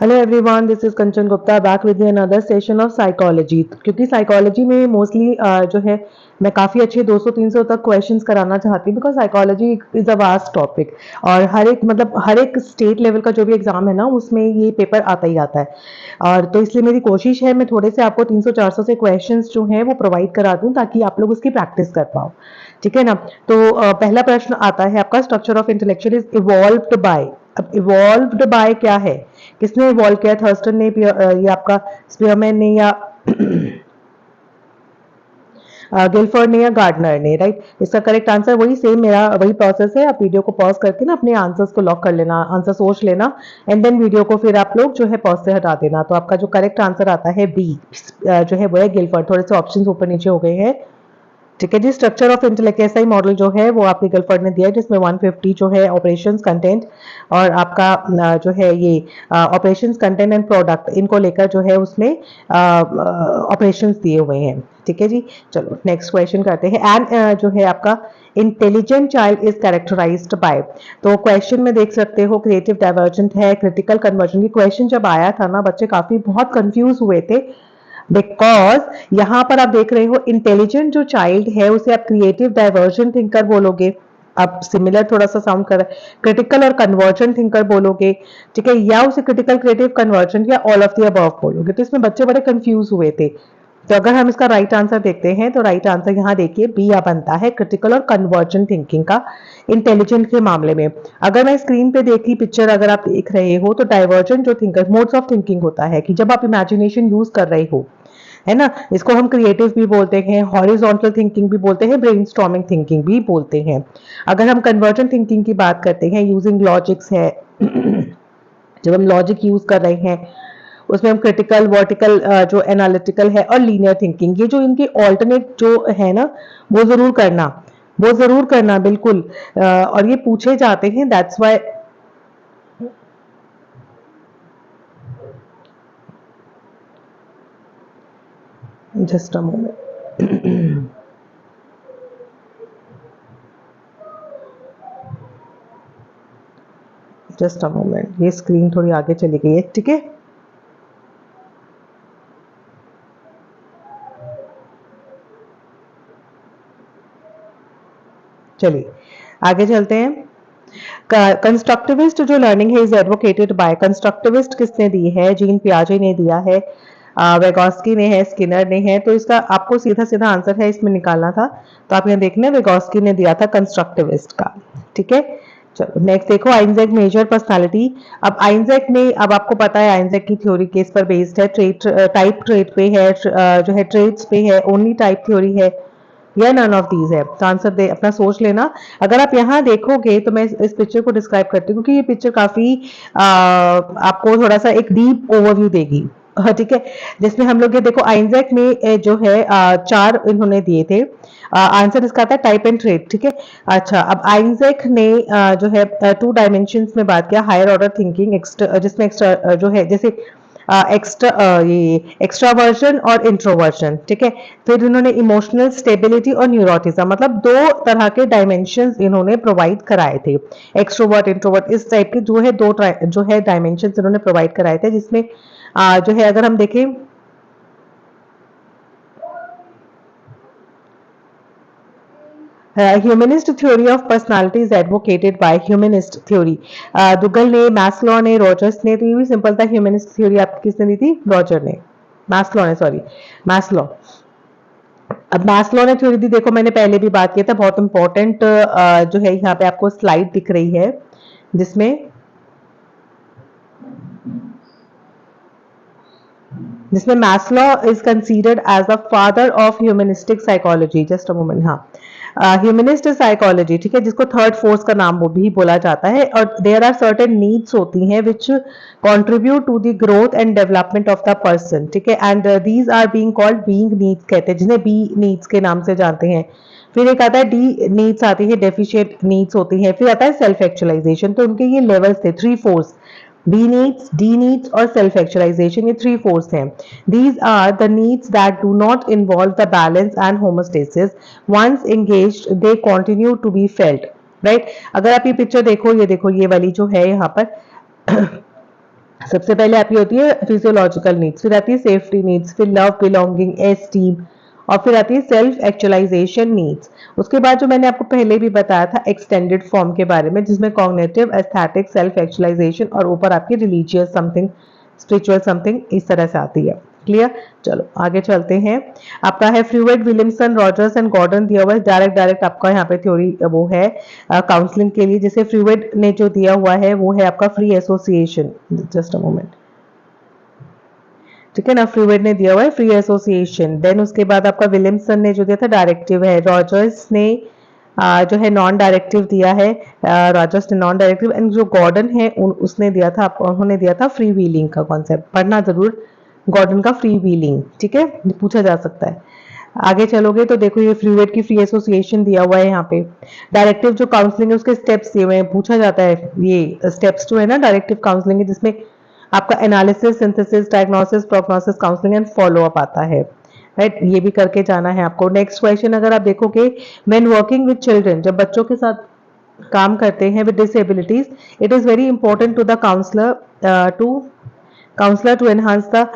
Hello everyone, this is Kanchan Gupta back with another session of psychology. क्योंकि psychology में mostly जो है मैं काफ़ी अच्छे 200-300 तक क्वेश्चंस कराना चाहती हूँ, because psychology is a vast topic. और हर एक स्टेट लेवल का जो भी एग्जाम है ना, उसमें ये पेपर आता ही आता है। और तो इसलिए मेरी कोशिश है मैं थोड़े से आपको 300-400 से क्वेश्चंस जो हैं वो प्रोवाइड करा दूँ, ताकि आप लोग उसकी प्रैक्टिस कर पाओ। ठीक है ना। तो पहला प्रश्न आता है आपका, structure of intellectual is evolved by. अब इवॉल्व्ड बाय क्या है, किसने इवॉल्व किया? थर्स्टन ने, ये आपका स्पीयरमैन ने, या गिलफोर्ड ने, या गार्डनर ने? राइट। इसका करेक्ट आंसर वही सेम मेरा वही प्रोसेस है। आप वीडियो को पॉज करके ना अपने आंसर्स को लॉक कर लेना, आंसर सोच लेना, एंड देन वीडियो को फिर आप लोग जो है पॉज से हटा देना। तो आपका जो करेक्ट आंसर आता है बी, जो है वो है गिलफोर्ड। थोड़े से ऑप्शंस ऊपर नीचे हो गए हैं। ठीक है जी। स्ट्रक्चर ऑफ इंटेलेक्ट ऐसा ही मॉडल जो है वो आपके गिलफोर्ड ने दिया है, जिसमें 150 जो है ऑपरेशंस, कंटेंट और आपका जो है ये ऑपरेशंस, कंटेंट एंड प्रोडक्ट, इनको लेकर जो है उसमें ऑपरेशंस दिए हुए हैं। ठीक है जी। चलो नेक्स्ट क्वेश्चन करते हैं। एंड जो है आपका intelligent child is characterised by. तो क्वेश्चन में देख सकते हो क्रिएटिव डाइवर्जेंट है, क्रिटिकल कन्वर्जन। की क्वेश्चन जब आया था ना, बच्चे काफी बहुत कंफ्यूज हुए थे, बिकॉज यहां पर आप देख रहे हो इंटेलिजेंट जो चाइल्ड है उसे आप क्रिएटिव डाइवर्जेंट थिंकर बोलोगे। अब सिमिलर थोड़ा सा साउंड कर रहा है, क्रिटिकल और कन्वर्जेंट थिंकर बोलोगे। ठीक है, या उसे क्रिटिकल, क्रिएटिव, कन्वर्जेंट, या ऑल ऑफ द अबव बोलोगे। तो इसमें बच्चे बड़े कंफ्यूज हुए थे। तो अगर हम इसका राइट आंसर देखते हैं, तो राइट आंसर यहाँ देखिए बी आ बनता है, क्रिटिकल और कन्वर्जेंट थिंकिंग का इंटेलिजेंट के मामले में। अगर मैं स्क्रीन पे देखी पिक्चर अगर आप देख रहे हो, तो डाइवर्जेंट जो थिंकर मोड्स ऑफ थिंकिंग होता है कि जब आप इमेजिनेशन यूज कर रहे हो, है ना, इसको हम क्रिएटिव भी बोलते हैं, हॉरिजॉन्टल थिंकिंग भी बोलते हैं, ब्रेनस्टॉर्मिंग थिंकिंग भी बोलते हैं। अगर हम कन्वर्जेंट थिंकिंग की बात करते हैं, यूजिंग लॉजिक्स है, जब हम लॉजिक यूज कर रहे हैं उसमें हम क्रिटिकल, वर्टिकल, जो एनालिटिकल है, और लीनियर थिंकिंग, ये जो इनके ऑल्टरनेट जो है ना, वो जरूर करना, वो जरूर करना बिल्कुल। और ये पूछे जाते हैं, that's why. Just a moment, just a moment, ये स्क्रीन थोड़ी आगे चली गई है। ठीक है, चलिए आगे चलते हैं। कंस्ट्रक्टिविस्ट जो लर्निंग है इज एडवोकेटेड बाय। कंस्ट्रक्टिविस्ट किसने दी है? जीन पियाजे ने दिया है, वेगोस्की ने है, स्किनर ने है। तो इसका आपको सीधा सीधा आंसर है इसमें निकालना था, तो आप यहाँ देखना, वेगोस्की ने दिया था कंस्ट्रक्टिविस्ट का। ठीक है। चलो नेक्स्ट देखो, आइंजैक मेजर पर्सनालिटी। अब आइंजैक ने, अब आपको पता है आइंजैक की थ्योरी केस पर बेस्ड है, ट्रेट टाइप ट्रेट पे है, जो है ट्रेट्स पे है, ओनली टाइप थ्योरी है, या नन ऑफ दीज है? तो आंसर दे अपना सोच लेना। अगर आप यहाँ देखोगे तो मैं इस पिक्चर को डिस्क्राइब करती हूँ, क्योंकि ये पिक्चर काफी आपको थोड़ा सा एक डीप ओवरव्यू देगी। हाँ, ठीक है। जिसमें हम लोग ये देखो, आइंजैक में जो है चार इन्होंने दिए थे। आंसर इसका था टाइप एंड ट्रेट। ठीक है। अच्छा, अब आइंजैक ने जो है 2 डायमेंशंस में बात किया, हायर ऑर्डर थिंकिंग, जिसमें एक्स्ट्रा जो है, जैसे ये एक्स्ट्रावर्जन और इंट्रोवर्जन। ठीक है। फिर इन्होंने इमोशनल स्टेबिलिटी और न्यूरोटिज्म, मतलब 2 तरह के डायमेंशंस इन्होंने प्रोवाइड कराए थे, एक्सट्रोवर्ट, इंट्रोवर्ट, इस टाइप के जो है जो है डायमेंशंस इन्होंने प्रोवाइड कराए थे, जिसमें जो है अगर हम देखें, humanist theory of personality is advocated by humanist theory. दुगल ने, मैस्लो ने, रॉजर्स ने। तो ये भी सिंपल था, ह्यूमनिस्ट थ्योरी आपकी किसने दी थी? रॉजर ने, मैस्लो ने, सॉरी, मैस्लो। अब मैस्लो ने थ्योरी दी, देखो मैंने पहले भी बात किया था, बहुत इंपॉर्टेंट जो है यहाँ पे आपको स्लाइड दिख रही है, जिसमें जिसमें Maslow is considered as the father of humanistic psychology. Just a moment, हाँ, ह्यूमनिस्ट साइकोलॉजी। ठीक है, जिसको थर्ड फोर्स का नाम वो भी बोला जाता है। और देयर आर सर्टेन नीड्स होती हैं which contribute to the growth and development of the person. ठीक है, and these are being called being needs कहते हैं, जिन्हें बी नीड्स के नाम से जानते हैं। फिर एक आता है डी नीड्स आती है, डेफिशिएंट नीड्स होती है। फिर आता है सेल्फ एक्चुअलाइजेशन। तो उनके ये लेवल्स थे, 3 force, B needs, D needs और सेल्फ एक्चुअलाइजेशन, ये 3 फोर्स हैं। These are the needs that do not involve the balance and homeostasis. Once engaged, they continue to be felt. Right? अगर आप ये पिक्चर देखो, ये देखो, ये वाली जो है यहाँ पर सबसे पहले आपकी होती है फिजियोलॉजिकल नीड्स, फिर आती है सेफ्टी नीड्स, फिर लव, बिलोंगिंग, एस्टीम, और फिर आती है सेल्फ एक्चुअलाइजेशन नीड्स। उसके बाद जो मैंने आपको पहले भी बताया था एक्सटेंडेड फॉर्म के बारे में, जिसमें कॉग्निटिव, एस्थेटिक, सेल्फ एक्चुअलाइजेशन और ऊपर आपकी रिलीजियस समथिंग, स्पिरिचुअल समथिंग, इस तरह से आती है। क्लियर? चलो आगे चलते हैं। आपका है फ्रूइड, विलियमसन, रॉजर्स एंड गॉर्डन दिया हुआ है। डायरेक्ट डायरेक्ट आपका यहाँ पे थ्योरी वो है काउंसलिंग के लिए। जैसे फ्रूइड ने जो दिया हुआ है वो है आपका free association. Just a moment, ठीक है ना, फ्रूइड ने दिया हुआ है फ्री एसोसिएशन। देन उसके बाद आपका विलियमसन ने जो दिया था डायरेक्टिव है। रॉजर्स ने जो है नॉन डायरेक्टिव दिया है। रॉजर्स ने नॉन डायरेक्टिव, एंड जो गॉर्डन है उसने दिया था, उन्होंने दिया था फ्री व्हीलिंग का कॉन्सेप्ट। पढ़ना जरूर गॉर्डन का फ्री व्हीलिंग, ठीक है, पूछा जा सकता है। आगे चलोगे तो देखो ये फ्रूइड की फ्री एसोसिएशन दिया हुआ है यहाँ पे। डायरेक्टिव जो काउंसलिंग है उसके स्टेप्स दिए हुए हैं, पूछा जाता है ये स्टेप्स जो है ना डायरेक्टिव काउंसलिंग है, जिसमें आपका analysis, synthesis, diagnosis, prognosis, counselling and follow up आता है। राइट, ये भी करके जाना है आपको। नेक्स्ट क्वेश्चन अगर आप देखोगे, व्हेन वर्किंग विद चिल्ड्रन, जब बच्चों के साथ काम करते हैं with disabilities, it is very important to the counselor to enhance the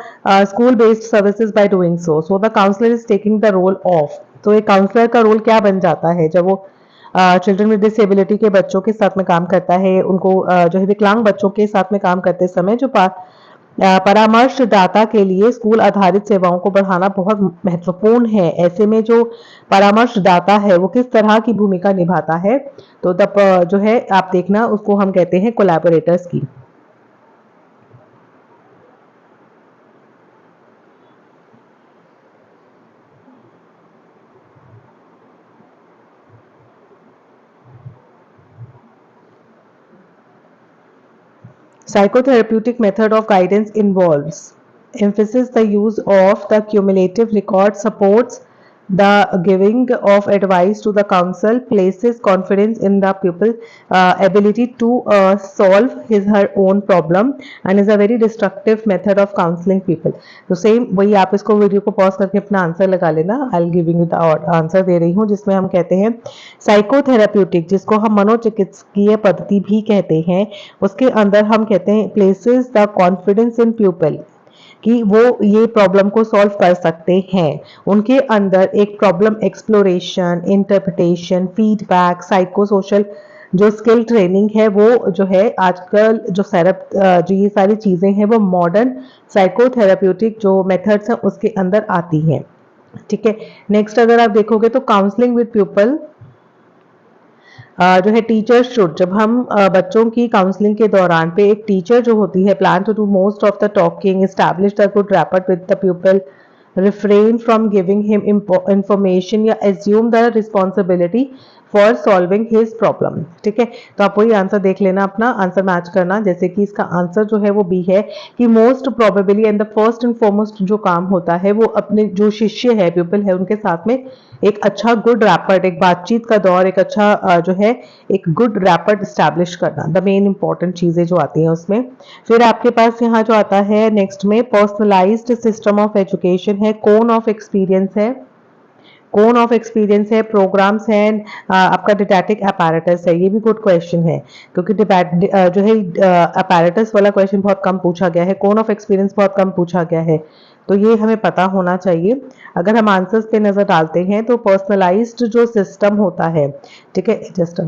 school based services by doing so the counselor is taking the role of, तो एक काउंसलर का रोल क्या बन जाता है जब वो चिल्ड्रन विद डिसेबिलिटी के बच्चों के साथ में काम करता है, उनको जो है विकलांग बच्चों के साथ में काम करते समय जो परामर्शदाता के लिए स्कूल आधारित सेवाओं को बढ़ाना बहुत महत्वपूर्ण है। ऐसे में जो परामर्शदाता है वो किस तरह की भूमिका निभाता है, तो जो है आप देखना उसको हम कहते हैं कोलैबोरेटर्स की। Psychotherapeutic method of guidance involves emphasis the use of the cumulative record, supports the giving of advice to the counsel, places confidence in the pupil ability to solve his her own problem, and is a very destructive method of counseling people. तो same वही, आप इसको video को pause करके अपना answer लगा लेना। I'll giving you the answer दे रही हूँ, जिसमें हम कहते हैं साइकोथेराप्यूटिक, जिसको हम मनोचिकित्सकीय पद्धति भी कहते हैं, उसके अंदर हम कहते हैं places the confidence in people कि वो ये प्रॉब्लम को सॉल्व कर सकते हैं। उनके अंदर एक problem exploration, interpretation, feedback, psycho social जो स्किल ट्रेनिंग है वो जो है आजकल जो जो ये सारी चीजें हैं वो मॉडर्न साइकोथेराप्यूटिक जो मेथड्स हैं उसके अंदर आती हैं। ठीक है, नेक्स्ट अगर आप देखोगे तो काउंसलिंग विद पीपल जो है टीचर शुड, जब हम बच्चों की काउंसलिंग के दौरान पे एक टीचर जो होती है plan to do most of the talking, establish the good rapport with the people, refrain from giving him information या assume the responsibility for solving his problem. ठीक है, तो आप वही आंसर देख लेना, अपना आंसर मैच करना। जैसे कि इसका आंसर जो है वो बी है कि most probably and the first and foremost जो काम होता है वो अपने जो शिष्य है, पीपल है, उनके साथ में एक अच्छा गुड रैपर्ड, एक बातचीत का दौर, एक अच्छा जो है एक गुड रैपर्ड स्टैब्लिश करना, द मेन इंपॉर्टेंट चीजें जो आती हैं उसमें। फिर आपके पास यहाँ जो आता है नेक्स्ट में पर्सनलाइज्ड सिस्टम ऑफ एजुकेशन है, कोन ऑफ एक्सपीरियंस है, कोन ऑफ एक्सपीरियंस है, प्रोग्राम्स हैं, आपका डिडैक्टिक अपैरेटस है। ये भी गुड क्वेश्चन है क्योंकि जो है अपैरेटस वाला क्वेश्चन बहुत कम पूछा गया है, कोन ऑफ एक्सपीरियंस बहुत कम पूछा गया है, तो ये हमें पता होना चाहिए। अगर हम आंसर्स पे नजर डालते हैं तो पर्सनलाइज्ड जो सिस्टम होता है, ठीक है, जस्ट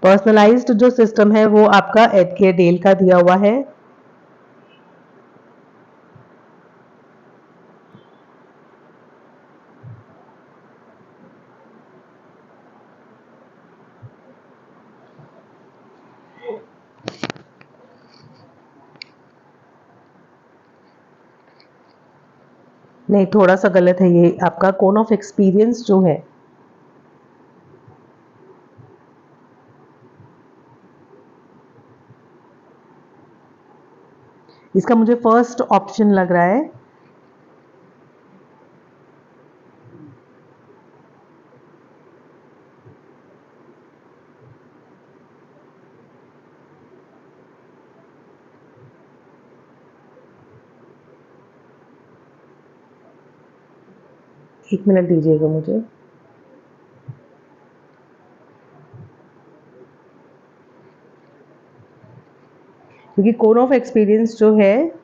पर्सनलाइज्ड जो सिस्टम है वो आपका एड के डेल का दिया हुआ है। नहीं, थोड़ा सा गलत है ये आपका, कोन ऑफ एक्सपीरियंस जो है इसका मुझे फर्स्ट ऑप्शन लग रहा है। एक मिनट दीजिएगा मुझे। क्योंकि कोन ऑफ एक्सपीरियंस जो है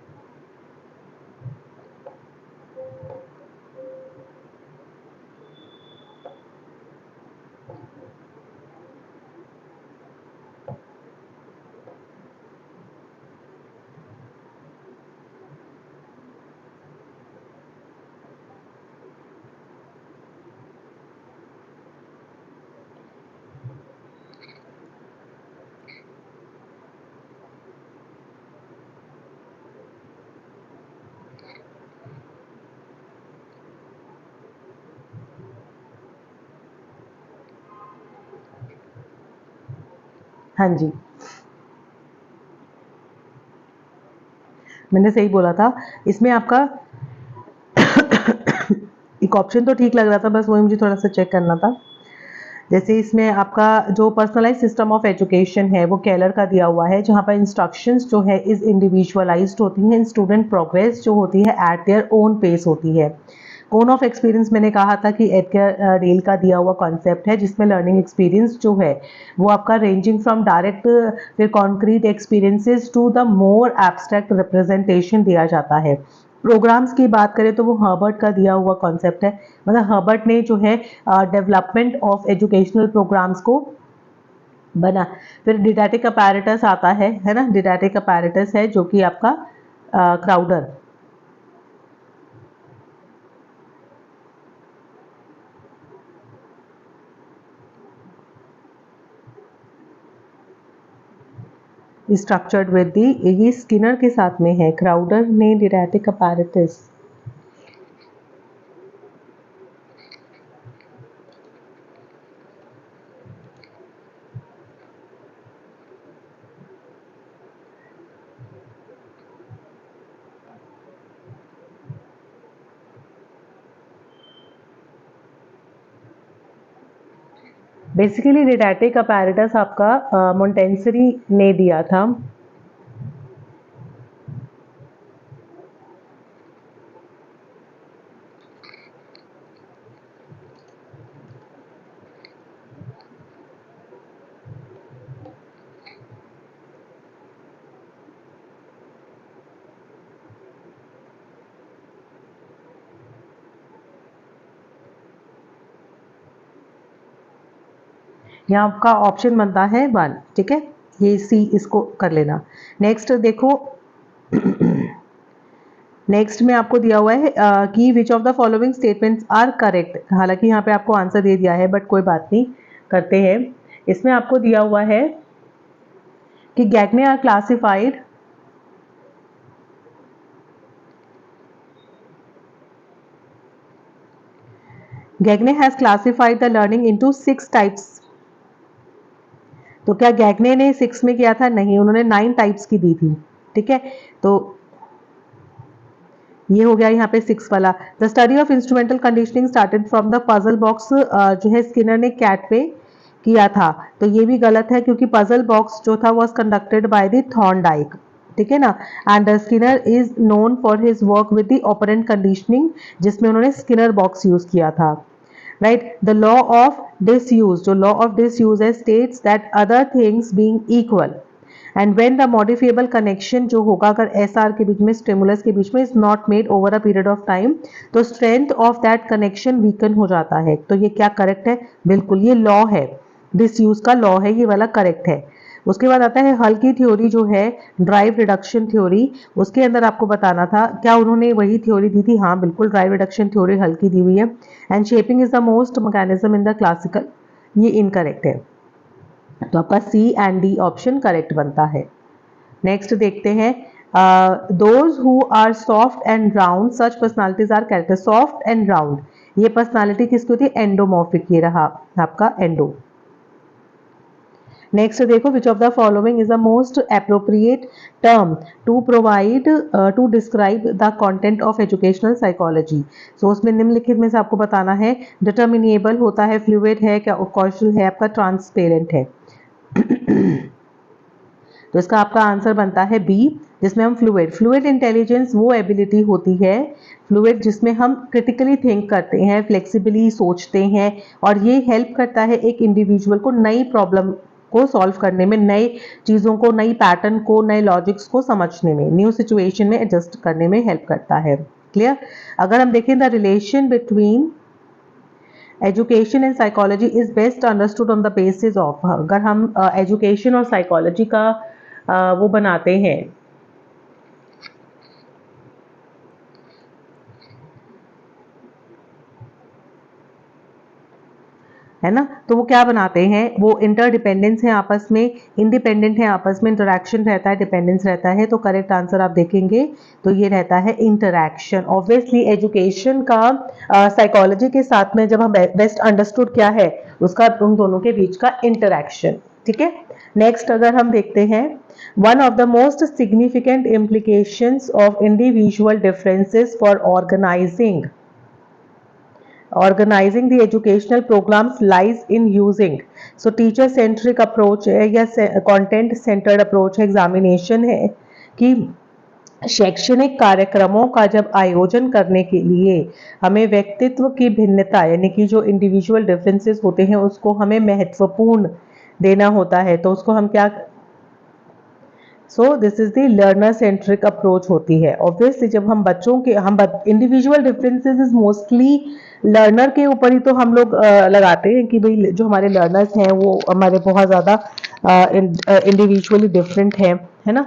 हाँ जी, मैंने सही बोला था। इसमें आपका एक ऑप्शन तो ठीक लग रहा था, बस वही मुझे थोड़ा सा चेक करना था। जैसे इसमें आपका जो पर्सनलाइज सिस्टम ऑफ एजुकेशन है वो केलर का दिया हुआ है, जहाँ पर इंस्ट्रक्शंस जो है इज इंडिविजुअलाइज्ड होती हैं, स्टूडेंट प्रोग्रेस जो होती है एट देयर ओन पेस होती है। कोन ऑफ एक्सपीरियंस मैंने कहा था कि एडगर रेल का दिया हुआ कॉन्सेप्ट है, जिसमें लर्निंग एक्सपीरियंस जो है वो आपका रेंजिंग फ्रॉम डायरेक्ट फिर concrete experiences to the more abstract representation दिया जाता है। प्रोग्राम्स की बात करें तो वो हर्बर्ट का दिया हुआ कॉन्सेप्ट है, मतलब हर्बर्ट ने जो है डेवलपमेंट ऑफ एजुकेशनल प्रोग्राम्स को बना। फिर डिडैक्टिक अपैरेटस आता है ना, डिडैक्टिक अपैरेटस है जो कि आपका क्राउडर। स्ट्रक्चर्ड विद दी, ये स्किनर के साथ में है, क्राउडर ने didactic apparatus. Basically didactic apparatus आपका मोंटेंसरी ने दिया था। यहाँ आपका ऑप्शन बनता है 1, ठीक है, ये सी इसको कर लेना। नेक्स्ट देखो, नेक्स्ट में आपको दिया हुआ है कि which of the following statements are correct. हालांकि यहाँ पे आपको आंसर दे दिया है, बट कोई बात नहीं, करते हैं। इसमें आपको दिया हुआ है कि Gagne are classified, Gagne has classified the learning into 6 types. तो क्या गैगने ने 6 में किया था? नहीं, उन्होंने 9 टाइप्स की दी थी, ठीक है। तो ये हो गया यहाँ पे 6 वाला। The study of instrumental conditioning started from the puzzle box, जो है स्किनर ने कैट पे किया था, तो ये भी गलत है, क्योंकि पजल बॉक्स जो था was conducted by the Thorndike, ठीक है ना। And Skinner is known for his work with the operant conditioning, जिसमें उन्होंने स्किनर बॉक्स यूज किया था, right. The law of disuse, जो लॉ ऑफ डिसयूज है, states that other things being equal and when the modifiable connection जो होगा अगर S R के बीच में, स्टिमुलस के बीच में, is not made over a period of time, तो strength of that connection weaken हो जाता है। तो ये क्या करेक्ट है? बिल्कुल, ये लॉ है, डिसयूज का लॉ है, ये वाला करेक्ट है। उसके बाद आता है हल की थ्योरी जो है, ड्राइव रिडक्शन थ्योरी। उसके अंदर आपको बताना था क्या उन्होंने वही थ्योरी दी थी? हाँ बिल्कुल, ड्राइव रिडक्शन थ्योरी हल की दी हुई है। And shaping is the most mechanism in the classical, ये इनकरेक्ट है। तो आपका C and D option correct बनता है। नेक्स्ट देखते हैं, those who are soft and round such personalities are character. Soft and round, ये पर्सनालिटी किसकी होती है? एंडोमॉर्फिक, ये रहा आपका एंडो। नेक्स्ट देखो, which of the following is the most appropriate term to provide to describe the content of educational psychology. So उसमें निम्नलिखित में से आपको बताना है, डिटर्मिनेबल होता है, फ्लूइड है, क्या कौशल है, आपका ट्रांसपेरेंट है। तो इसका आपका आंसर बनता है बी, जिसमें हम फ्लूइड, फ्लूइड इंटेलिजेंस वो एबिलिटी होती है, फ्लूइड जिसमें हम क्रिटिकली थिंक करते हैं, फ्लेक्सिबली सोचते हैं, और ये हेल्प करता है एक इंडिविजुअल को नई प्रॉब्लम को सॉल्व करने में, नई चीज़ों को, नई पैटर्न को, नए लॉजिक्स को समझने में, न्यू सिचुएशन में एडजस्ट करने में हेल्प करता है। क्लियर? अगर हम देखें the relation between education and psychology is best understood on the basis of, अगर हम एजुकेशन और साइकोलॉजी का वो बनाते हैं, है ना, तो वो क्या बनाते हैं, वो इंटरडिपेंडेंस है आपस में, इंडिपेंडेंट है आपस में, इंटरेक्शन रहता है, डिपेंडेंस रहता है। तो करेक्ट आंसर आप देखेंगे तो ये रहता है इंटरेक्शन। ऑब्वियसली एजुकेशन का साइकोलॉजी के साथ में जब हम बेस्ट अंडरस्टूड क्या है उसका, उन दोनों के बीच का इंटरेक्शन। ठीक है, नेक्स्ट अगर हम देखते हैं, one of the most significant implications of individual differences for organizing the educational programs lies in using, so teacher centric approach है या content centered approach है, एग्जामिनेशन है कि शैक्षणिक कार्यक्रमों का जब आयोजन करने के लिए हमें व्यक्तित्व की भिन्नता यानी कि जो इंडिविजुअल डिफरेंसेस होते हैं उसको हमें महत्वपूर्ण देना होता है। तो उसको हम क्या, so this is the learner centric approach होती है। ऑब्वियसली जब हम बच्चों के, हम individual differences is mostly learner के ऊपर ही तो हम लोग लगाते हैं कि भाई जो हमारे लर्नर्स हैं वो हमारे बहुत ज़्यादा इंडिविजुअली डिफरेंट हैं, है ना।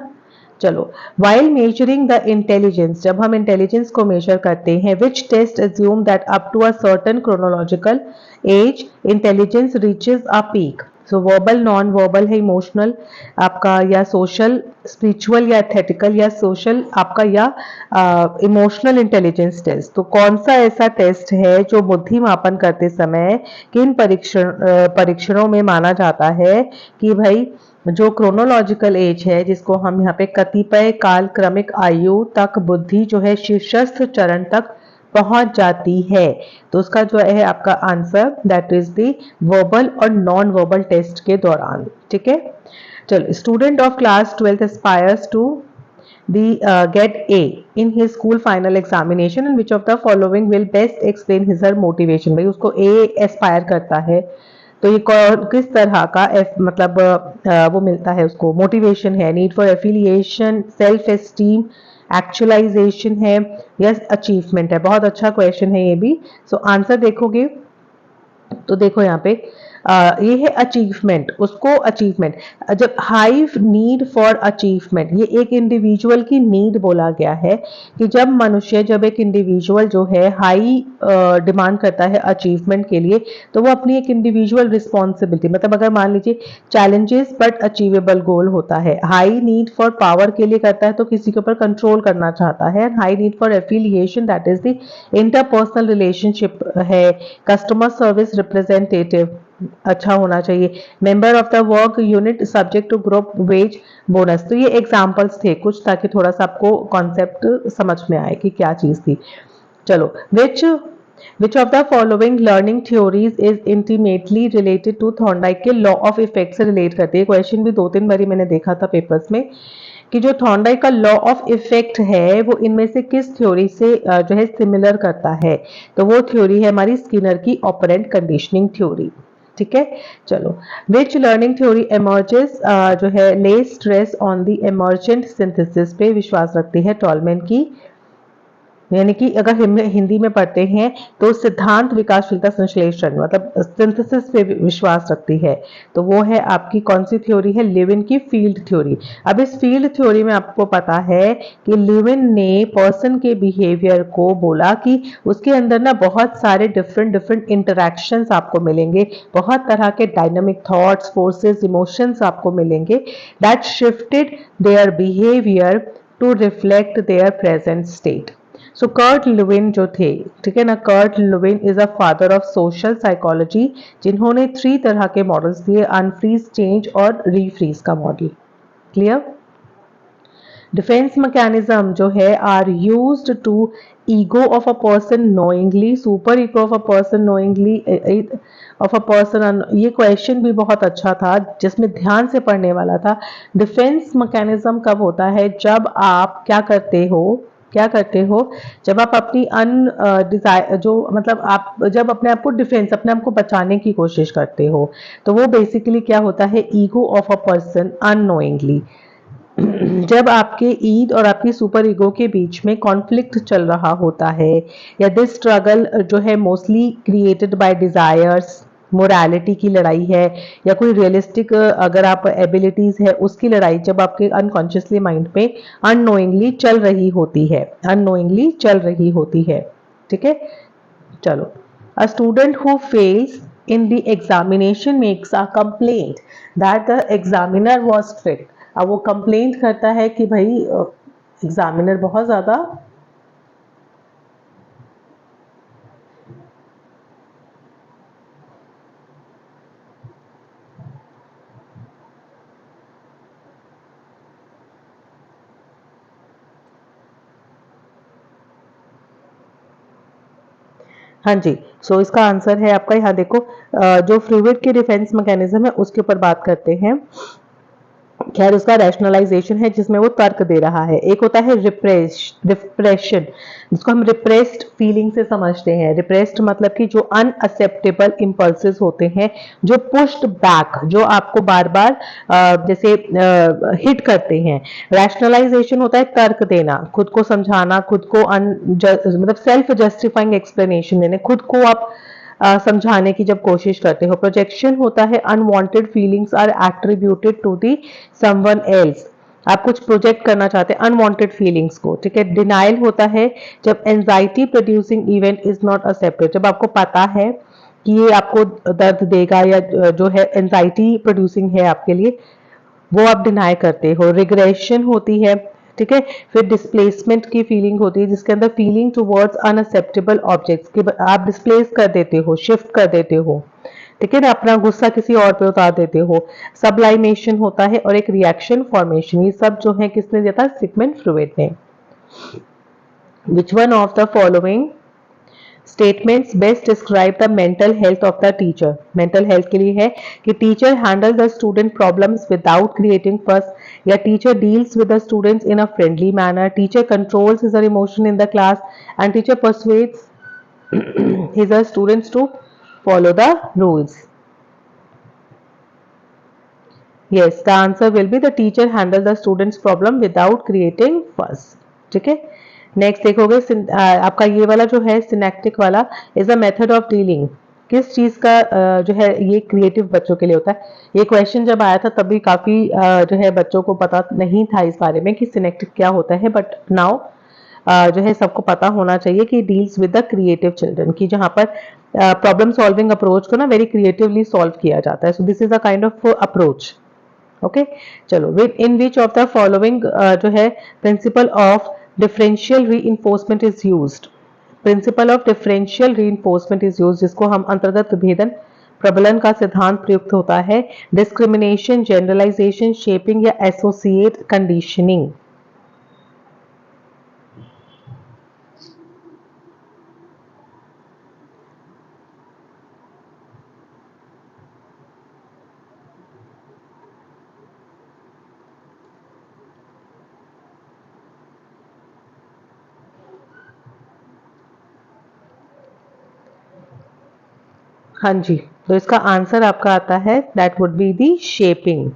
चलो, वाइल मेजरिंग द इंटेलिजेंस, जब हम इंटेलिजेंस को मेजर करते हैं, which test assume that up to a certain chronological age intelligence reaches a peak. So verbal, non verbal है, इमोशनल आपका, या सोशल, स्पिरिचुअल या एथेटिकल, या सोशल आपका, या इमोशनल इंटेलिजेंस टेस्ट। तो कौन सा ऐसा टेस्ट है जो बुद्धि मापन करते समय किन परीक्षणों में माना जाता है कि भाई जो क्रोनोलॉजिकल एज है, जिसको हम यहाँ पे कतिपय काल क्रमिक आयु तक बुद्धि जो है शीर्षस्थ चरण तक पहुंच जाती है, तो उसका जो है आपका answer that is the verbal और नॉन वर्बल टेस्ट के दौरान। ठीक है, चलो, student of class 12th aspires to get A in his school final examination and which of the following will best explain his her motivation। भाई उसको A Aspire करता है तो ये किस तरह का मतलब वो मिलता है उसको, मोटिवेशन है, need for affiliation, self esteem, actualisation है, या अचीवमेंट है। बहुत अच्छा क्वेश्चन है ये भी। सो आंसर देखोगे तो देखो यहाँ पे ये है अचीवमेंट, उसको अचीवमेंट, जब हाई नीड फॉर अचीवमेंट, ये एक इंडिविजुअल की नीड बोला गया है कि जब मनुष्य, जब एक इंडिविजुअल जो है हाई डिमांड करता है अचीवमेंट के लिए, तो वो अपनी एक इंडिविजुअल रिस्पॉन्सिबिलिटी, मतलब अगर मान लीजिए चैलेंजेस बट अचीवेबल गोल होता है, हाई नीड फॉर पावर के लिए करता है तो किसी के ऊपर कंट्रोल करना चाहता है, and high need for affiliation that is the interpersonal relationship है, कस्टमर सर्विस रिप्रेजेंटेटिव अच्छा होना चाहिए, member of the work unit subject to group wage bonus. तो ये एग्जांपल्स थे कुछ, ताकि थोड़ा सा आपको कॉन्सेप्ट समझ में आए कि क्या चीज थी। चलो, which of the following learning theories is intimately related to Thorndike के लॉ ऑफ इफेक्ट से रिलेट करती है। क्वेश्चन भी 2-3 बारी मैंने देखा था पेपर्स में कि जो थॉर्नडाइक का लॉ ऑफ इफेक्ट है वो इनमें से किस थ्योरी से जो है सिमिलर करता है, तो वो थ्योरी है हमारी स्किनर की ऑपरेंट कंडीशनिंग थ्योरी। ठीक है, चलो, विच लर्निंग थ्योरी एमर्जेस जो है ले stress on the emergent synthesis पे विश्वास रखती है, टॉलमैन की, यानी कि अगर हिंदी में पढ़ते हैं तो सिद्धांत विकासशीलता संश्लेषण, मतलब सिंथेसिस पे विश्वास रखती है। तो वो है आपकी कौन सी थ्योरी है, लिविन की फील्ड थ्योरी। अब इस फील्ड थ्योरी में आपको पता है कि लिविन ने पर्सन के बिहेवियर को बोला कि उसके अंदर ना बहुत सारे डिफरेंट इंटरेक्शंस आपको मिलेंगे, बहुत तरह के डायनामिक थॉट्स, फोर्सेस, इमोशंस आपको मिलेंगे that shifted their behaviour to reflect their present state. So Kurt Lewin जो थे, ठीक है ना, Kurt Lewin is a father of social psychology, जिन्होंने 3 तरह के मॉडल्स दिए, अनफ्रीज, चेंज और रीफ्रीज का मॉडल। क्लियर? डिफेंस मैकेनिज्म जो है are used to ego of a person knowingly, super ego of a person knowingly, of a person. ये question भी बहुत अच्छा था जिसमें ध्यान से पढ़ने वाला था। डिफेंस मैकेनिज्म कब होता है, जब आप क्या करते हो, क्या करते हो, जब आप अपनी डिजायर जो मतलब आप जब अपने आप को डिफेंस अपने आप को बचाने की कोशिश करते हो, तो वो बेसिकली क्या होता है, ego of a person unknowingly. जब आपके ईद और आपकी सुपर ईगो के बीच में कॉन्फ्लिक्ट चल रहा होता है, या दिस स्ट्रगल जो है mostly created by desires, morality की लड़ाई है, या कोई रियलिस्टिक अगर आप एबिलिटीज है उसकी लड़ाई जब आपके अनकॉन्शियसली माइंड पे अननोइंगली चल रही होती है, अननोइंगली चल रही होती है। ठीक है, चलो। A student who fails in the examination makes a complaint that the examiner was strict. अब वो कंप्लेंट करता है कि भाई एग्जामिनर बहुत ज्यादा। हाँ जी, सो इसका आंसर है आपका, यहाँ देखो जो फ्लूइड की डिफेंस मैकेनिज्म है उसके ऊपर बात करते हैं। खैर उसका रैशनलाइजेशन है जिसमें वो तर्क दे रहा है। एक होता है रिप्रेशन, जिसको हम रिप्रेस्ड फीलिंग से समझते हैं। रिप्रेस्ड मतलब कि जो अनअक्सेप्टेबल इम्पल्सेस होते हैं, जो पुश्ड बैक, जो आपको बार बार जैसे हिट करते हैं। रैशनलाइजेशन होता है तर्क देना, खुद को समझाना, खुद को मतलब सेल्फ जस्टिफाइंग एक्सप्लेनेशन देने, खुद को आप समझाने की जब कोशिश करते हो। प्रोजेक्शन होता है unwanted feelings are attributed to the someone else, आप कुछ प्रोजेक्ट करना चाहते हैं अनवांटेड फीलिंग्स को। ठीक है, डिनाइल होता है जब anxiety producing event is not accepted, जब आपको पता है कि ये आपको दर्द देगा या जो है एंजाइटी प्रोड्यूसिंग है आपके लिए, वो आप डिनाई करते हो। रिग्रेशन होती है, ठीक है। फिर डिस्प्लेसमेंट की फीलिंग होती है जिसके अंदर फीलिंग टुवर्ड्स अनअक्सेप्टेबल ऑब्जेक्ट्स की आप डिस्प्लेस कर देते हो, शिफ्ट कर देते हो, ठीक है ना, अपना गुस्सा किसी और पे उतार देते हो। सबलाइमेशन होता है और एक रिएक्शन फॉर्मेशन, ये सब जो है किसने दिया था, सिगमंड फ्रॉइड ने। Which one of the following statements best describe the mental health of the teacher. Mental health के लिए है कि teacher handle the student problems without creating first, या teacher deals with the students in a friendly manner, teacher controls his emotion in the class, and teacher persuades his students to follow the rules. Yes, the answer will be the teacher handle the students problem without creating fuss. ठीक है, next देखोगे आपका ये वाला जो है सिनेक्टिक वाला is a method of dealing. किस चीज का जो है ये क्रिएटिव बच्चों के लिए होता है। ये क्वेश्चन जब आया था तभी काफी जो है बच्चों को पता नहीं था इस बारे में कि सिनेक्टिक क्या होता है, बट नाउ जो है सबको पता होना चाहिए कि deals with the creative children, की जहां पर प्रॉब्लम सॉल्विंग अप्रोच को ना वेरी क्रिएटिवली सॉल्व किया जाता है। So this is a kind of approach. Okay, चलो, इन विच ऑफ द फॉलोइंग जो है principle of differential reinforcement is used. Principle of differential reinforcement is used, जिसको हम अंतर्गत विभेदन प्रबलन का सिद्धांत प्रयुक्त होता है। डिस्क्रिमिनेशन, जनरलाइजेशन, शेपिंग या एसोसिएट कंडीशनिंग। हाँ जी, तो इसका आंसर आपका आता है that would be the shaping.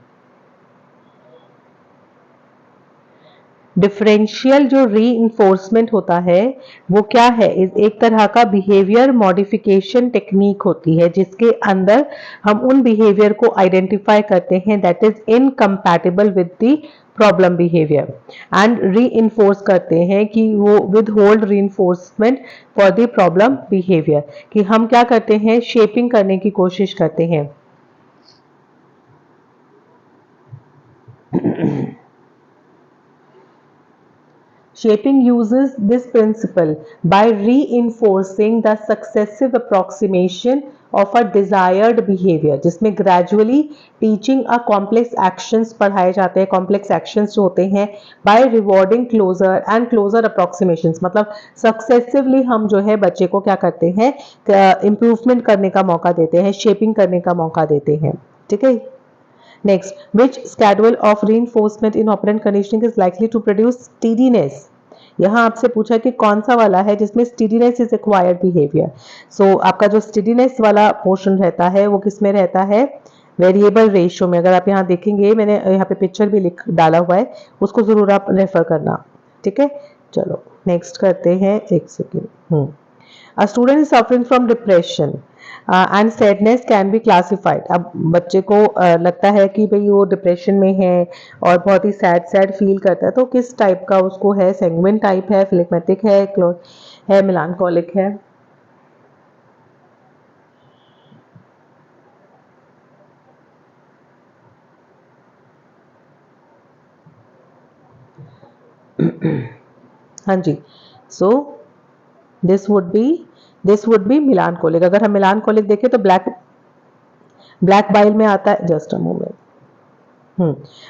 Differential जो रीइंफोर्समेंट होता है वो क्या है, एक तरह का बिहेवियर मॉडिफिकेशन टेक्निक होती है जिसके अंदर हम उन बिहेवियर को आइडेंटिफाई करते हैं that is incompatible with the problem behaviour, and re करते हैं कि वो विद होल्ड री फॉर द प्रॉब्लम बिहेवियर, कि हम क्या करते हैं, शेपिंग करने की कोशिश करते हैं। Shaping uses this principle by reinforcing the successive approximation of a desired behavior, जिसमें gradually teaching a complex actions पढ़ाए जाते हैं, complex actions जो होते हैं, by rewarding closer and closer approximations, मतलब successively हम जो है बच्चे को क्या करते हैं, improvement करने का मौका देते हैं, shaping करने का मौका देते हैं। ठीक है, next, which schedule of reinforcement in operant conditioning is likely to produce steadiness? यहाँ आपसे पूछा कि कौन सा वाला है जिसमें स्टिडीनेस इज एक्वायर्ड बिहेवियर। सो आपका जो स्टिडीनेस वाला पोर्शन रहता है वो किस में रहता है, वेरिएबल रेशियो में। अगर आप यहाँ देखेंगे मैंने यहाँ पे पिक्चर भी लिख डाला हुआ है, उसको जरूर आप रेफर करना। ठीक है, चलो नेक्स्ट करते हैं, एक second. A student is suffering from depression and sadness can be classified। अब बच्चे को लगता है कि भाई वो डिप्रेशन में है और बहुत ही सैड सैड फील करता है, तो किस टाइप का उसको है, सैंग्विन टाइप है, फिलेगमेटिक है, मेलानकोलिक है। हाँ जी, सो दिस वुड बी मिलानकोलिक। अगर हम मिलानकोलिक देखें तो ब्लैक बाइल में आता है, just a moment,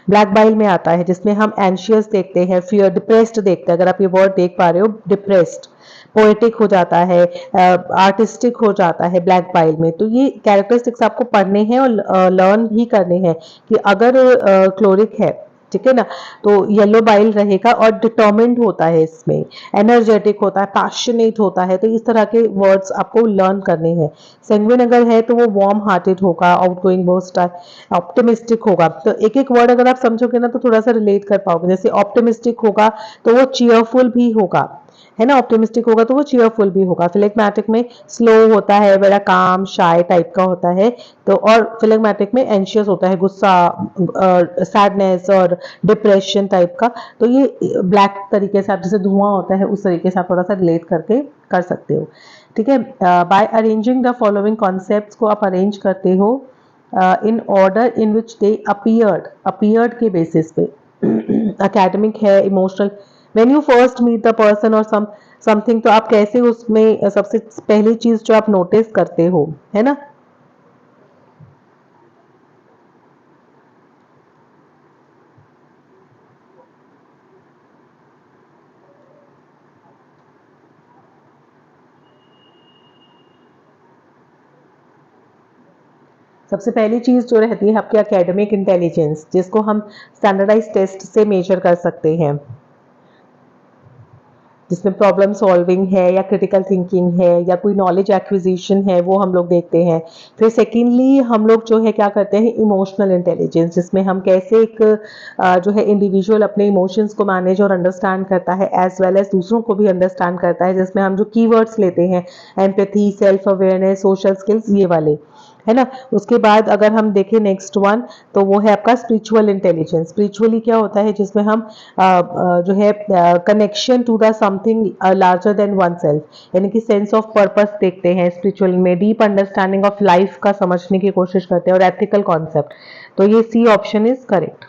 black bile में आता है जिसमें हम एंशियस देखते हैं, फियर, डिप्रेस्ड देखते हैं। अगर आप ये वर्ड देख पा रहे हो, डिप्रेस्ड, पोएटिक हो जाता है, आर्टिस्टिक हो जाता है ब्लैक बाइल में। तो ये कैरेक्टरिस्टिक्स आपको पढ़ने हैं और लर्न भी करने हैं कि अगर क्लोरिक है, ठीक है ना, तो येलो बाइल रहेगा और डिटर्मिन्ड होता है, इसमें एनर्जेटिक होता है, पैशनेट होता है। तो इस तरह के वर्ड्स आपको लर्न करने हैं। सेंग्विन अगर है तो वो वार्म हार्टेड होगा, आउटगोइंग, ऑप्टिमिस्टिक होगा। तो एक एक वर्ड अगर आप समझोगे ना तो थोड़ा सा रिलेट कर पाओगे। जैसे ऑप्टिमिस्टिक होगा तो वो चीयरफुल भी होगा, है ना, ऑप्टिमिस्टिक होगा तो वो चीयरफुल भी होगा। फिलेगमेटिक में स्लो होता है, बड़ा काम शाय टाइप का होता है। तो और फिलेगमेटिक में एंशियस होता है, गुस्सा, सैडनेस और डिप्रेशन टाइप का। तो ये ब्लैक तरीके से आप जैसे धुआं होता है उस तरीके से आप थोड़ा सा रिलेट करके कर सकते हो। ठीक है, by arranging the following concepts को आप अरेंज करते हो in order in which they appeared के बेसिस पे। एकेडमिक है, emotional, when you first meet the person और समथिंग, तो आप कैसे उसमें सबसे पहली चीज जो आप नोटिस करते हो, है ना। सबसे पहली चीज जो रहती है आपकी एकेडमिक इंटेलिजेंस, जिसको हम स्टैंडर्डाइज टेस्ट से मेजर कर सकते हैं, जिसमें प्रॉब्लम सॉल्विंग है या क्रिटिकल थिंकिंग है या कोई नॉलेज एक्विजिशन है, वो हम लोग देखते हैं। फिर सेकेंडली हम लोग जो है क्या करते हैं, इमोशनल इंटेलिजेंस, जिसमें हम कैसे एक जो है इंडिविजुअल अपने इमोशंस को मैनेज और अंडरस्टैंड करता है, एज वेल एज दूसरों को भी अंडरस्टैंड करता है, जिसमें हम जो कीवर्ड्स लेते हैं, empathy, self awareness, social skills, ये वाले, है ना। उसके बाद अगर हम देखें नेक्स्ट वन, तो वो है आपका स्पिरिचुअल इंटेलिजेंस। स्पिरिचुअली क्या होता है, जिसमें हम जो है connection to the something larger than one self, यानी कि सेंस ऑफ पर्पस देखते हैं स्पिरिचुअल में, डीप अंडरस्टैंडिंग ऑफ लाइफ का समझने की कोशिश करते हैं, और एथिकल कॉन्सेप्ट। तो ये C option is correct.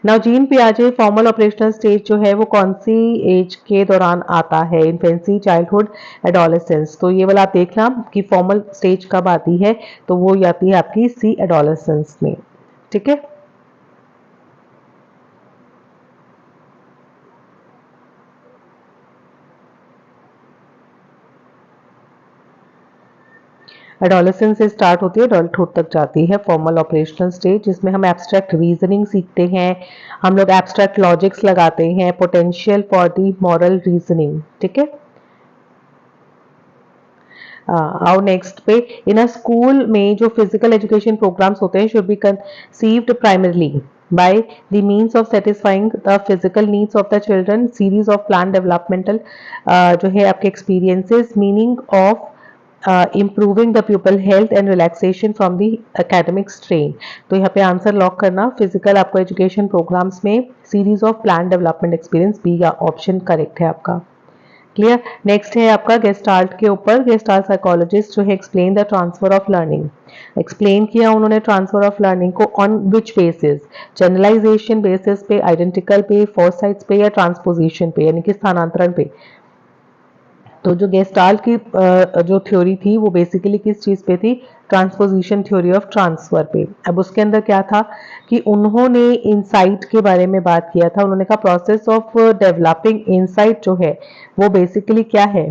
Now Jean पियाजे फॉर्मल ऑपरेशनल स्टेज जो है वो कौन सी एज के दौरान आता है, इन्फेंसी, चाइल्डहुड, एडोलेसेंस। तो ये वाला आप देखना कि फॉर्मल स्टेज कब आती है, तो वो आती है आपकी सी एडोलेसेंस में। ठीक है, एडोलेसेंस से स्टार्ट होती है, एडल्टहुड तक जाती है फॉर्मल ऑपरेशनल स्टेज, जिसमें हम एब्स्ट्रैक्ट रीजनिंग सीखते हैं, हम लोग एब्स्ट्रैक्ट लॉजिक्स लगाते हैं, potential for the moral reasoning. ठीक है, आओ नेक्स्ट पे, इन अ स्कूल में जो फिजिकल एजुकेशन प्रोग्राम्स होते हैं should be conceived primarily by the means of satisfying the physical needs of the children, series of plan developmental जो है आपके experiences, meaning of improving the people health and relaxation from the academic strain. तो यहाँ पे answer lock करना, physical आपको education programmes में series of plan development experience, B option correct है आपका। क्लियर, नेक्स्ट है आपका गेस्टाल्ट के ऊपर, गेस्टाल्ट साइकोलॉजिस्ट जो है explain the transfer of learning. Explain किया उन्होंने ट्रांसफर ऑफ लर्निंग को on which basis, generalisation basis पे, आइडेंटिकल पे, फोरसाइट्स पे, या ट्रांसपोजिशन पे, यानी कि स्थानांतरण पे। तो जो गेस्टाल्ट की जो थ्योरी थी वो बेसिकली किस चीज पे थी, ट्रांसपोजिशन थ्योरी ऑफ ट्रांसफर पे। अब उसके अंदर क्या था कि उन्होंने इनसाइट के बारे में बात किया था। उन्होंने कहा प्रोसेस ऑफ डेवलपिंग इनसाइट जो है वो बेसिकली क्या है,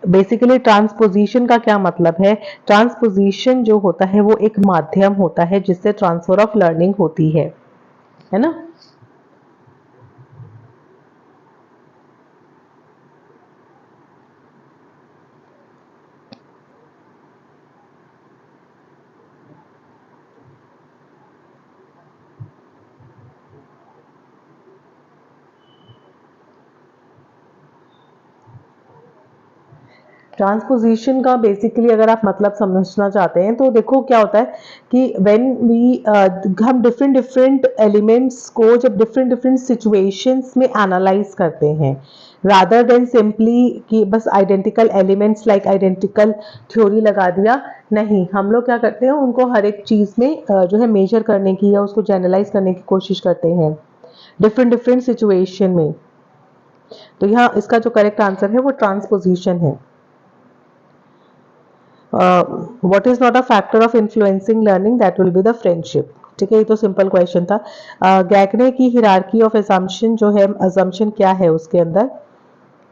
बेसिकली ट्रांसपोजिशन का क्या मतलब है, ट्रांसपोजिशन जो होता है वो एक माध्यम होता है जिससे ट्रांसफर ऑफ लर्निंग होती है ना। ट्रांसपोजिशन का बेसिकली अगर आप मतलब समझना चाहते हैं तो देखो क्या होता है कि व्हेन वी हम डिफरेंट डिफरेंट एलिमेंट्स को जब डिफरेंट डिफरेंट सिचुएशंस में एनालाइज करते हैं रादर देन सिंपली कि बस identical elements like identical theory लगा दिया, नहीं, हम लोग क्या करते हैं उनको हर एक चीज में जो है मेजर करने की या उसको जनरलाइज करने की कोशिश करते हैं डिफरेंट डिफरेंट सिचुएशन में। तो यहाँ इसका जो करेक्ट आंसर है वो ट्रांसपोजिशन है। What is not a factor of influencing learning, that will be the friendship. ठीक है, ये तो सिंपल क्वेश्चन था। गैगने की हिरार्की ऑफ असम्पशन जो है, असम्पशन क्या है उसके अंदर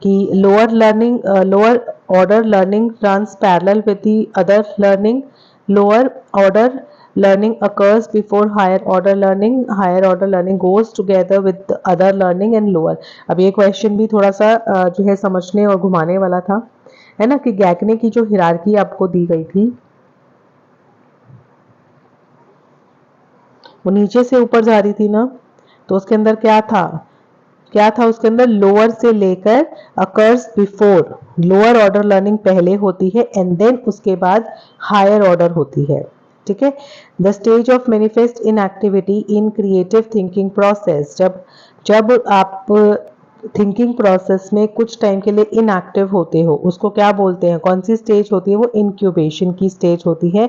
कि lower order learning runs parallel with the other learning, lower order learning occurs before higher order learning goes together with the other learning and lower। अब ये क्वेश्चन भी थोड़ा सा जो है समझने और घुमाने वाला था, है ना, कि गैगने की जो हिरार्की आपको दी गई थी वो नीचे से ऊपर जा रही थी ना, तो उसके अंदर क्या था उसके अंदर लोअर से लेकर occurs before, lower order learning पहले होती है एंड देन उसके बाद हायर ऑर्डर होती है। ठीक है, the stage of manifest in activity in creative thinking process, जब जब आप थिंकिंग प्रोसेस में कुछ टाइम के लिए इनएक्टिव होते हो उसको क्या बोलते हैं, कौन सी स्टेज होती है, वो इंक्यूबेशन की स्टेज होती है।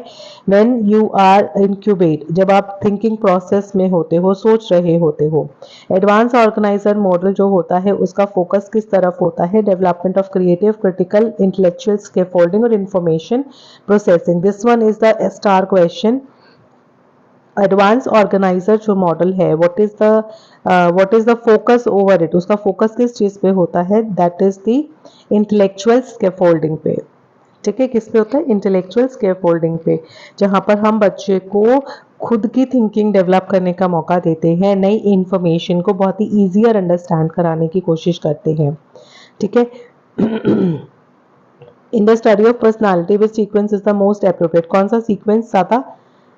व्हेन यू आर इंक्यूबेट, जब आप थिंकिंग प्रोसेस में होते हो, सोच रहे होते हो। एडवांस ऑर्गेनाइजर मॉडल जो होता है उसका फोकस किस तरफ होता है, development of creative critical intellectual scaffolding और information processing. This one is the star question. Advance organizer जो मॉडल है, what is the focus over it, उसका फोकस किस चीज पे होता है, that is the intellectual scaffolding पे। ठीक है, किस पे होता है, इंटेलेक्चुअल स्कैफोल्डिंग पे, जहां पर हम बच्चे को खुद की थिंकिंग डेवलप करने का मौका देते हैं, नई इंफॉर्मेशन को बहुत ही ईजियर अंडरस्टैंड कराने की कोशिश करते हैं। ठीक है, in the study of personality which sequence is the most appropriate, कौन सा सीक्वेंस ज्यादा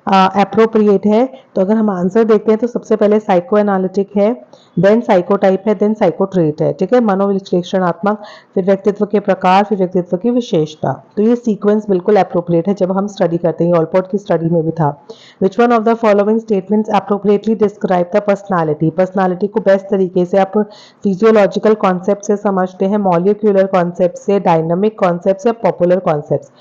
अप्रोप्रिएट है, तो अगर हम आंसर देखते हैं तो सबसे पहले साइको एनालिटिक है, देन साइकोटाइप है, देन साइकोट्रेट है। ठीक है, मनोविश्लेषणात्मक, फिर व्यक्तित्व के प्रकार, फिर व्यक्तित्व की विशेषता। तो ये सीक्वेंस बिल्कुल अप्रोप्रिएट है जब हम स्टडी करते हैं, ऑलपोर्ट की स्टडी में भी था। विच one of the following statements appropriately describe the personality, personality को बेस्ट तरीके से आप फिजियोलॉजिकल कॉन्सेप्ट से समझते हैं, मॉलिक्यूलर कॉन्सेप्ट से, डायनामिक कॉन्सेप्ट से, पॉपुलर कॉन्सेप्ट।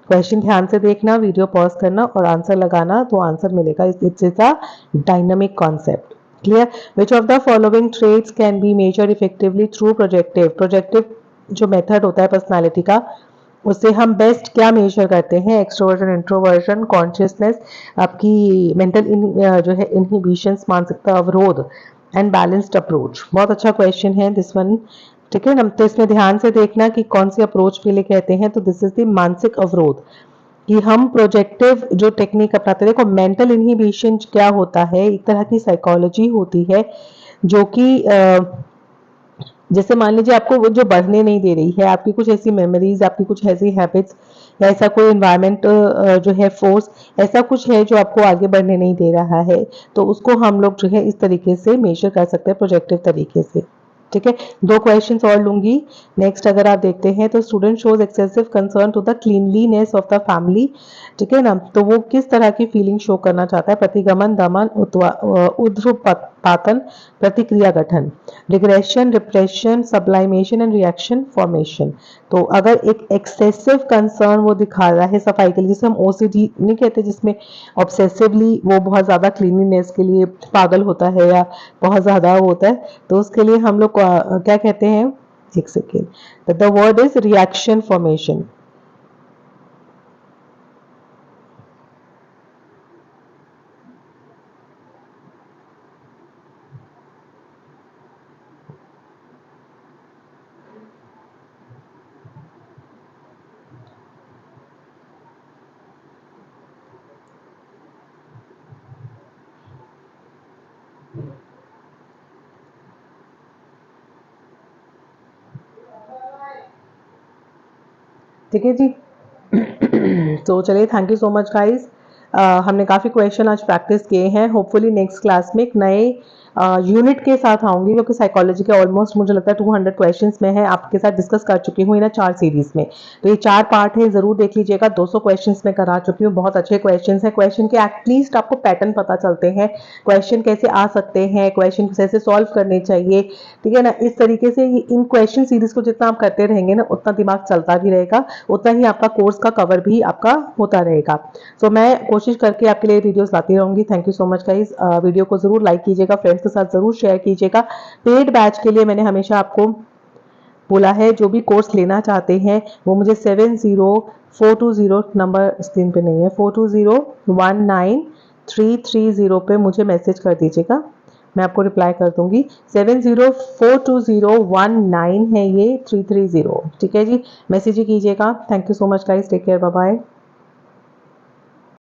क्वेश्चन ध्यान से देखना, वीडियो पॉज करना और आंसर लगाना, तो आंसर मिलेगा। It's is a dynamic concept. Clear. Which of the following traits can be measure effectively through projective, projective जो मेथड होता है पर्सनालिटी का, उससे हम बेस्ट क्या मेजर करते हैं, एक्सट्रोवर्जन, इंट्रोवर्जन, कॉन्शियसनेस, आपकी मेंटल जो है इनहिबिशंस, मानसिकता अवरोध, एंड बैलेंस्ड अप्रोच। बहुत अच्छा क्वेश्चन है दिस वन। ठीक है ना, तो इसमें ध्यान से देखना कि कौन सी अप्रोच के लिए कहते हैं, तो दिस इज द मानसिक अवरोध, कि हम प्रोजेक्टिव जो टेक्निक अपनाते हैं। देखो, मेंटल इनहिबिशन क्या होता है, एक तरह की साइकोलॉजी होती है जो कि जैसे मान लीजिए आपको वो जो बढ़ने नहीं दे रही है, आपकी कुछ ऐसी मेमोरीज, आपकी कुछ ऐसी हैबिट्स, या ऐसा कोई इन्वायरमेंट जो है फोर्स, ऐसा कुछ है जो आपको आगे बढ़ने नहीं दे रहा है, तो उसको हम लोग जो है इस तरीके से मेजर कर सकते हैं, प्रोजेक्टिव तरीके से। ठीक है, दो क्वेश्चंस और लूंगी। नेक्स्ट अगर आप देखते हैं तो student shows excessive concern to the cleanliness of the family. ठीक है ना, तो वो किस तरह की फीलिंग शो करना चाहता है, प्रतिगमन, दमन, उध्रुपातन, प्रतिक्रिया गठन, regression, repression, sublimation and reaction formation. तो अगर एक एक्सेसिव कंसर्न वो दिखा रहा है सफाई के लिए, जिसे हम ओसीडी नहीं कहते, जिसमें ऑब्सेसिवली वो बहुत ज्यादा क्लीनलीनेस के लिए पागल होता है या बहुत ज्यादा होता है, तो उसके लिए हम लोग क्या कहते हैं, एक second, the word is reaction formation. ठीक है जी। तो चलिए, thank you so much guys. हमने काफ़ी क्वेश्चन आज प्रैक्टिस किए हैं। होपफुली नेक्स्ट क्लास में एक नए यूनिट के साथ आऊंगी, क्योंकि साइकोलॉजी के ऑलमोस्ट मुझे लगता है 200 क्वेश्चंस में है, आपके साथ डिस्कस कर चुकी हूँ इन 4 सीरीज में। तो ये 4 पार्ट है, जरूर देख लीजिएगा। 200 क्वेश्चंस में करा चुकी हूँ, बहुत अच्छे क्वेश्चंस हैं। क्वेश्चन के एटलीस्ट आपको पैटर्न पता चलते हैं, क्वेश्चन कैसे आ सकते हैं, क्वेश्चन कैसे सॉल्व करने चाहिए, ठीक है ना। इस तरीके से इन क्वेश्चन सीरीज को जितना आप करते रहेंगे ना, उतना दिमाग चलता भी रहेगा, उतना ही आपका कोर्स का कवर भी आपका होता रहेगा। तो मैं कोशिश करके आपके लिए वीडियोस लाती रहूंगी। Thank you so much guys. Video को जरूर लाइक कीजिएगा, फ्रेंड्स के साथ जरूर शेयर कीजिएगा। पेड बैच के लिए मैंने हमेशा आपको बोला है, जो भी कोर्स लेना चाहते हैं वो मुझे 70420, नंबर स्क्रीन पे नहीं है, 42019330 पे मुझे मैसेज कर दीजिएगा, मैं आपको रिप्लाई कर दूंगी। 7042019330, ठीक है जी। मैसेज ही कीजिएगा। Thank you so much guys, take care, bye bye.